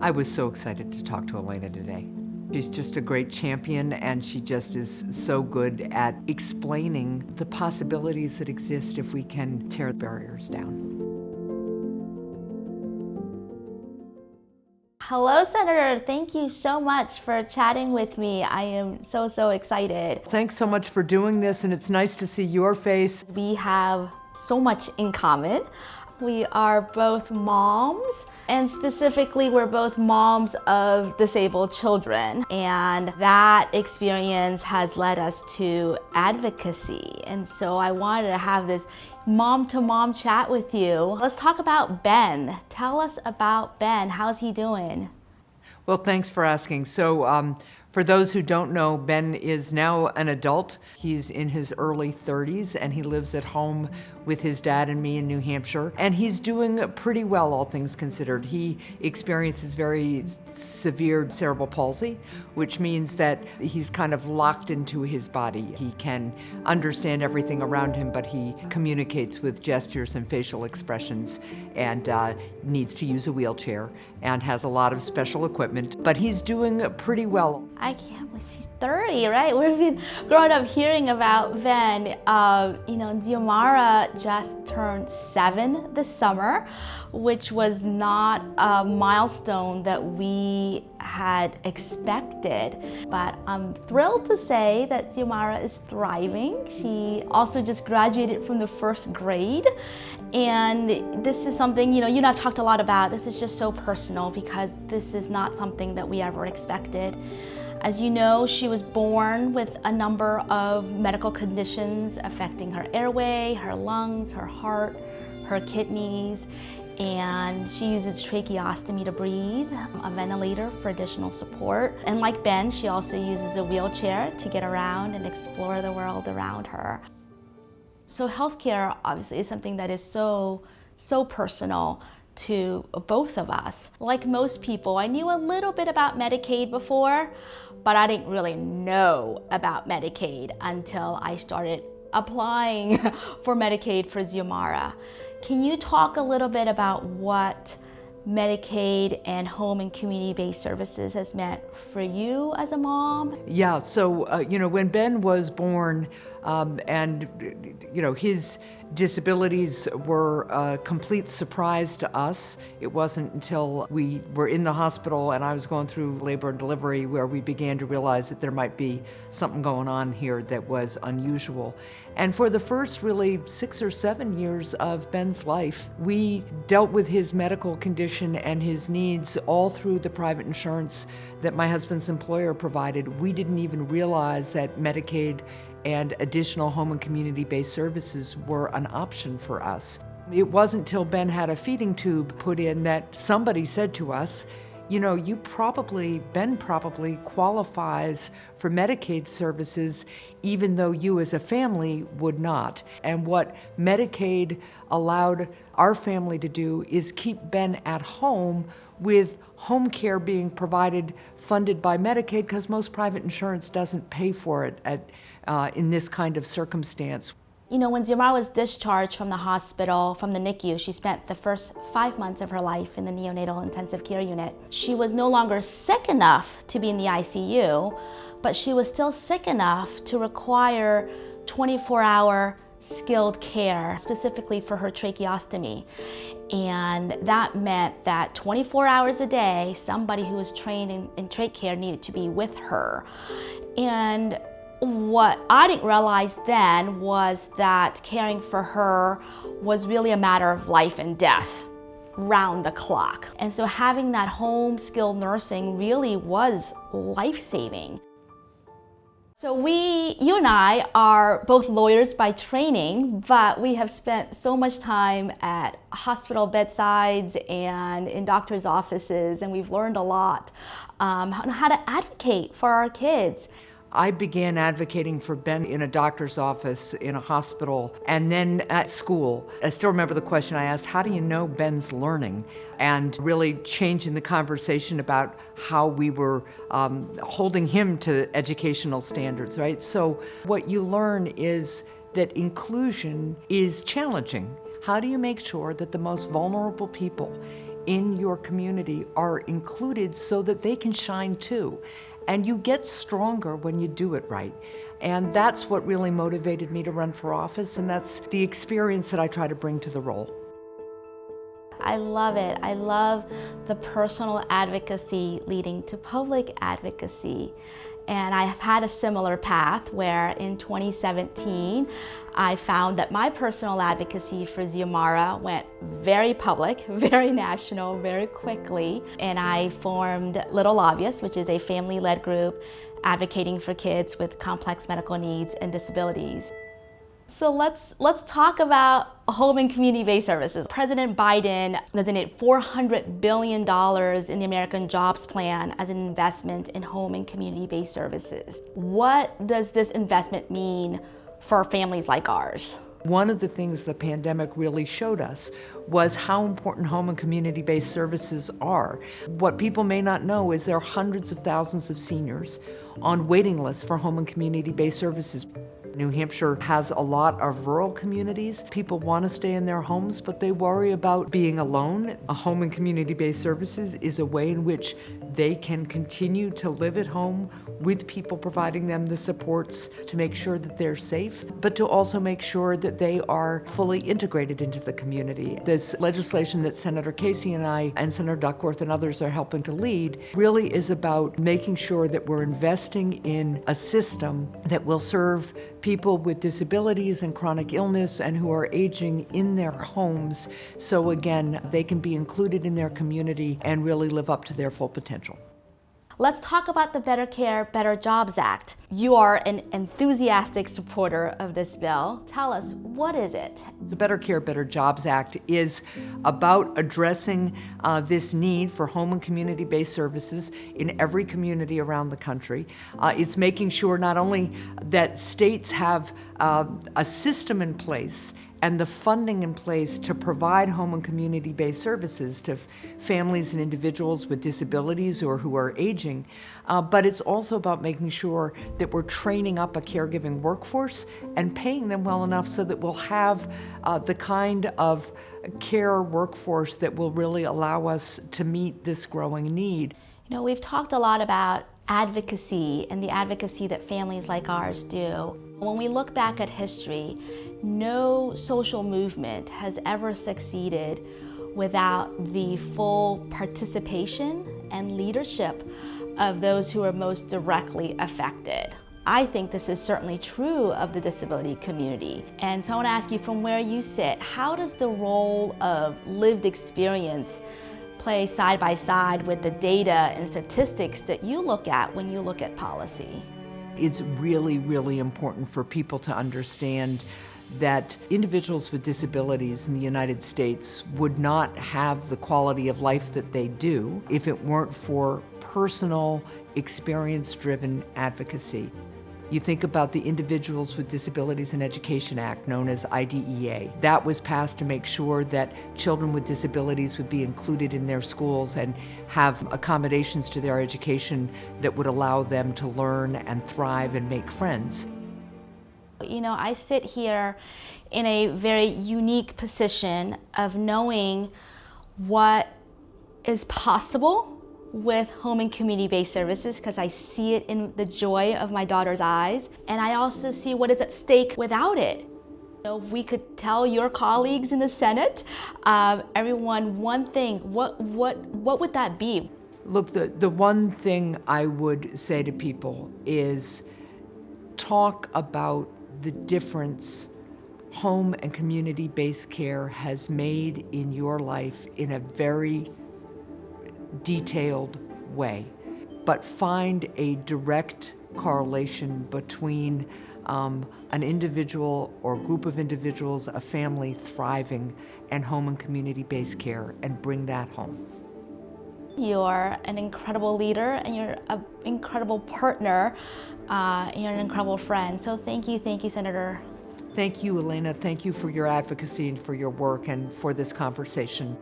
I was so excited to talk to Elena today. She's just a great champion, and she just is so good at explaining the possibilities that exist if we can tear barriers down. Hello, Senator. Thank you so much for chatting with me. I am so excited. Thanks so much for doing this, and it's nice to see your face. We have so much in common. We are both moms, and specifically we're both moms of disabled children, and that experience has led us to advocacy. And so I wanted to have this mom-to-mom chat with you. Let's talk about Ben. Tell us about Ben. How's he doing? Well, thanks for asking. So, for those who don't know, Ben is now an adult. He's in his early 30s, and he lives at home with his dad and me in New Hampshire. And he's doing pretty well, all things considered. He experiences very severe cerebral palsy, which means that he's kind of locked into his body. He can understand everything around him, but he communicates with gestures and facial expressions, and needs to use a wheelchair and has a lot of special equipment. But he's doing pretty well. I can't believe he's 30, right? We've been growing up hearing about Ben. Tamara just turned 7 this summer, which was not a milestone that we had expected. But I'm thrilled to say that Tamara is thriving. She also just graduated from the 1st grade. And this is something, you and I've talked a lot about. This is just so personal because this is not something that we ever expected. As you know, she was born with a number of medical conditions affecting her airway, her lungs, her heart, her kidneys, and she uses tracheostomy to breathe, a ventilator for additional support. And like Ben, she also uses a wheelchair to get around and explore the world around her. So healthcare obviously is something that is so personal to both of us. Like most people, I knew a little bit about Medicaid before, but I didn't really know about Medicaid until I started applying for Medicaid for Xiomara. Can you talk a little bit about what Medicaid and home and community-based services has meant for you as a mom? Yeah, so, when Ben was born, his disabilities were a complete surprise to us. It wasn't until we were in the hospital and I was going through labor and delivery where we began to realize that there might be something going on here that was unusual. And for the first really 6 or 7 years of Ben's life, we dealt with his medical condition and his needs all through the private insurance that my husband's employer provided. We didn't even realize that Medicaid and additional home and community-based services were an option for us. It wasn't till Ben had a feeding tube put in that somebody said to us, Ben probably qualifies for Medicaid services even though you as a family would not. And what Medicaid allowed our family to do is keep Ben at home with home care being provided, funded by Medicaid, because most private insurance doesn't pay for it in this kind of circumstance. When Xiomara was discharged from the hospital, from the NICU, she spent the first 5 months of her life in the neonatal intensive care unit. She was no longer sick enough to be in the ICU, but she was still sick enough to require 24-hour skilled care, specifically for her tracheostomy. And that meant that 24 hours a day, somebody who was trained in trach care needed to be with her. And what I didn't realize then was that caring for her was really a matter of life and death, round the clock. And so having that home skilled nursing really was life-saving. So you and I are both lawyers by training, but we have spent so much time at hospital bedsides and in doctors' offices, and we've learned a lot on how to advocate for our kids. I began advocating for Ben in a doctor's office, in a hospital, and then at school. I still remember the question I asked, how do you know Ben's learning? And really changing the conversation about how we were holding him to educational standards, right? So what you learn is that inclusion is challenging. How do you make sure that the most vulnerable people in your community are included so that they can shine too. And you get stronger when you do it right. And that's what really motivated me to run for office, and that's the experience that I try to bring to the role. I love it. I love the personal advocacy leading to public advocacy. And I have had a similar path where in 2017, I found that my personal advocacy for Xiomara went very public, very national, very quickly. And I formed Little Obvious, which is a family-led group advocating for kids with complex medical needs and disabilities. So let's talk about home and community-based services. President Biden designated $400 billion in the American Jobs Plan as an investment in home and community-based services. What does this investment mean for families like ours? One of the things the pandemic really showed us was how important home and community-based services are. What people may not know is there are hundreds of thousands of seniors on waiting lists for home and community-based services. New Hampshire has a lot of rural communities. People want to stay in their homes, but they worry about being alone. A home and community-based services is a way in which they can continue to live at home with people providing them the supports to make sure that they're safe, but to also make sure that they are fully integrated into the community. This legislation that Senator Casey and I and Senator Duckworth and others are helping to lead really is about making sure that we're investing in a system that will serve people with disabilities and chronic illness and who are aging in their homes, so again, they can be included in their community and really live up to their full potential. Let's talk about the Better Care, Better Jobs Act. You are an enthusiastic supporter of this bill. Tell us, what is it? The Better Care, Better Jobs Act is about addressing this need for home and community-based services in every community around the country. It's making sure not only that states have a system in place and the funding in place to provide home and community-based services to families and individuals with disabilities or who are aging, but it's also about making sure that we're training up a caregiving workforce and paying them well enough so that we'll have the kind of care workforce that will really allow us to meet this growing need. You know, we've talked a lot about advocacy and the advocacy that families like ours do. When we look back at history, no social movement has ever succeeded without the full participation and leadership of those who are most directly affected. I think this is certainly true of the disability community. And so I want to ask you, from where you sit, how does the role of lived experience play side by side with the data and statistics that you look at when you look at policy? It's really, really important for people to understand that individuals with disabilities in the United States would not have the quality of life that they do if it weren't for personal, experience-driven advocacy. You think about the Individuals with Disabilities in Education Act, known as IDEA. That was passed to make sure that children with disabilities would be included in their schools and have accommodations to their education that would allow them to learn and thrive and make friends. You know, I sit here in a very unique position of knowing what is possible with home and community-based services, because I see it in the joy of my daughter's eyes, and I also see what is at stake without it. So if we could tell your colleagues in the Senate, everyone, one thing, what would that be? Look, the one thing I would say to people is talk about the difference home and community-based care has made in your life in a very detailed way, but find a direct correlation between an individual or group of individuals, a family thriving, and home and community-based care, and bring that home. You're an incredible leader, and you're an incredible partner, and you're an incredible friend. So thank you, Senator. Thank you, Elena. Thank you for your advocacy and for your work and for this conversation.